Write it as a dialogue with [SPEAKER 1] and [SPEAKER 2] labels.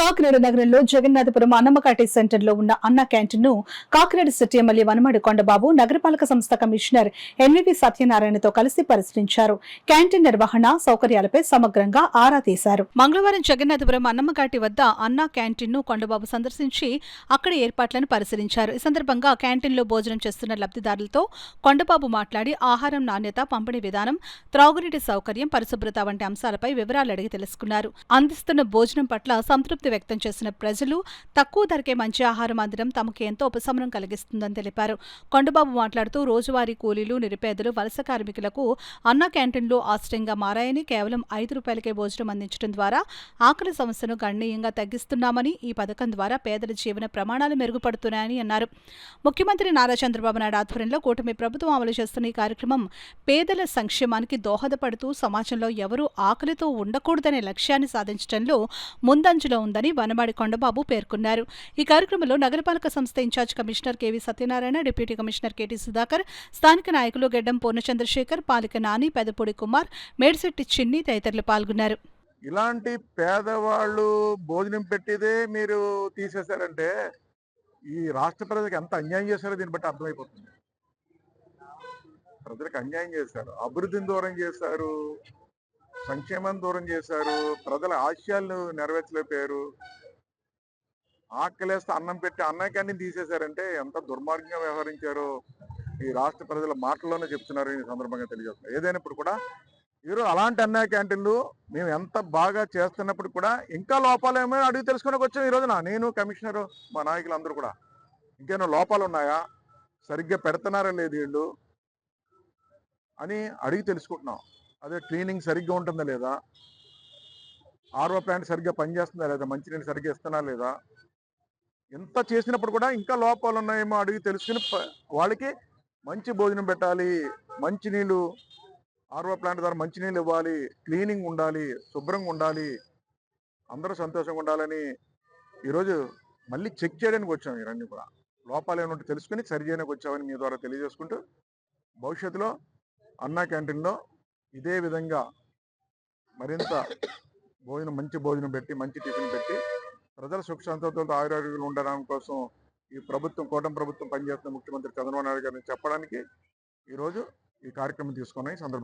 [SPEAKER 1] కాకినాడ నగరంలో జగన్నాథపురం అన్నమకాటి సెంటర్లో ఉన్న అన్న క్యాంటీన్ ను కాకినాడ సిటీ ఎమ్మెల్యే వనమాడి కొండబాబు నగరపాలక సంస్థ కమిషనర్ ఎన్వివి సత్యనారాయణతో కలిసి పరిశీలించారు. క్యాంటీన్ నిర్వహణ సౌకర్యాలపై సమగ్రంగా ఆరా తీశారు. మంగళవారం జగన్నాథపురం అన్నమకాటి వద్ద అన్న క్యాంటీన్ ను కొండబాబు సందర్శించి అక్కడి ఏర్పాట్లను పరిశీలించారు. ఈ సందర్భంగా క్యాంటీన్ లో భోజనం చేస్తున్న లబ్ధిదారులతో కొండబాబు మాట్లాడి ఆహారం నాణ్యత, పంపిణీ విధానం, త్రాగునీటి సౌకర్యం, పరిశుభ్రత వంటి అంశాలపై వివరాలు అడిగి తెలుసుకున్నారు. అందిస్తున్న భోజనం పట్ల సంతృప్తి వ్యక్తం చేసిన ప్రజలు తక్కువ ధరకే మంచి ఆహారం అందడం తమకు ఎంతో ఉపశమనం కలిగిస్తుందని తెలిపారు. కొండబాబు మాట్లాడుతూ రోజువారీ కూలీలు, నిరుపేదలు, వలస కార్మికులకు అన్న క్యాంటీన్లు ఆశ్రయంగా మారాయని, కేవలం 5 రూపాయలకే భోజనం అందించడం ద్వారా ఆకలి సమస్యను గణనీయంగా తగ్గిస్తున్నామని, ఈ పథకం ద్వారా పేదల జీవన ప్రమాణాలు మెరుగుపడుతున్నాయని అన్నారు. ముఖ్యమంత్రి నారా చంద్రబాబు నాయుడు ఆధ్వర్యంలో కూటమి ప్రభుత్వం అమలు చేస్తున్న ఈ కార్యక్రమం పేదల సంక్షేమానికి దోహదపడుతూ సమాజంలో ఎవరూ ఆకలితో ఉండకూడదనే లక్ష్యాన్ని సాధించడంలో ముందంజలో ఉందని వనమాడి కొండబాబు పేర్కొన్నారు. ఈ కార్యక్రమంలో నగరపాలక సంస్థ in-charge commissioner KV Satyanarayana, deputy commissioner KT Sudhakar, స్థానిక నాయకులు గెడ్డం పూర్ణచంద్రశేఖర్, పాలిక నాని, పెదపూడి కుమార్, మేడిశెట్టి చిన్ని తదితరులు పాల్గొన్నారు.
[SPEAKER 2] ఇలాంటి పేదవాళ్ళు భోజనం పెట్టేదే మీరు తీసేశారంటే ఈ రాష్ట్ర ప్రజలకు ఎంత అన్యాయం చేశారో దీన్ని బట్టి అర్థమైపోతుంది. ప్రజలకు అన్యాయం చేశారు, అభివృద్ధిని దూరం చేశారు, సంక్షేమాన్ని దూరం చేశారు, ప్రజల ఆశయాలను నెరవేర్చలేకపోయారు. ఆకలేస్తే అన్నం పెట్టి అన్న క్యాంటీన్ తీసేశారంటే ఎంత దుర్మార్గంగా వ్యవహరించారో ఈ రాష్ట్ర ప్రజల మాటల్లోనే చెప్తున్నారు. ఈ సందర్భంగా తెలియజేస్తున్నారు. ఏదైనప్పుడు కూడా ఈరోజు అలాంటి అన్న క్యాంటీన్లు మేము ఎంత బాగా చేస్తున్నప్పుడు కూడా ఇంకా లోపాలు ఏమో అడిగి తెలుసుకోవడానికి వచ్చాం. ఈ రోజున నేను, కమిషనరు, మా నాయకులు అందరూ కూడా ఇంకేమో లోపాలు ఉన్నాయా, సరిగ్గా పెడుతున్నారా లేదు వీళ్ళు అని అడిగి తెలుసుకుంటున్నాం. అదే క్లీనింగ్ సరిగ్గా ఉంటుందా లేదా, ఆర్ఓ ప్లాంట్ సరిగ్గా పనిచేస్తుందా లేదా, మంచినీళ్ళు సరిగ్గా ఇస్తున్నా లేదా, ఎంత చేసినప్పుడు కూడా ఇంకా లోపాలు ఉన్నాయేమో అడిగి తెలుసుకుని వాళ్ళకి మంచి భోజనం పెట్టాలి, మంచినీళ్ళు ఆర్ఓ ప్లాంట్ ద్వారా మంచినీళ్ళు ఇవ్వాలి, క్లీనింగ్ ఉండాలి, శుభ్రంగా ఉండాలి, అందరూ సంతోషంగా ఉండాలని ఈరోజు మళ్ళీ చెక్ చేయడానికి వచ్చాము. ఇవన్నీ కూడా లోపాలు ఏమైనా తెలుసుకుని సరి చేయడానికి వచ్చామని మీ ద్వారా తెలియజేసుకుంటూ భవిష్యత్తులో అన్నా క్యాంటీన్లో ఇదే విధంగా మరింత మంచి భోజనం పెట్టి, మంచి టిఫిన్ పెట్టి ప్రజల సుఖ సంతోషాలతో ఆయురారోగ్యాలు ఉండడం కోసం ఈ ప్రభుత్వం, కూటమి ప్రభుత్వం పనిచేస్తున్న ముఖ్యమంత్రి చంద్రబాబు నాయుడు గారిని చెప్పడానికి ఈరోజు ఈ కార్యక్రమం తీసుకున్న ఈ సందర్భంగా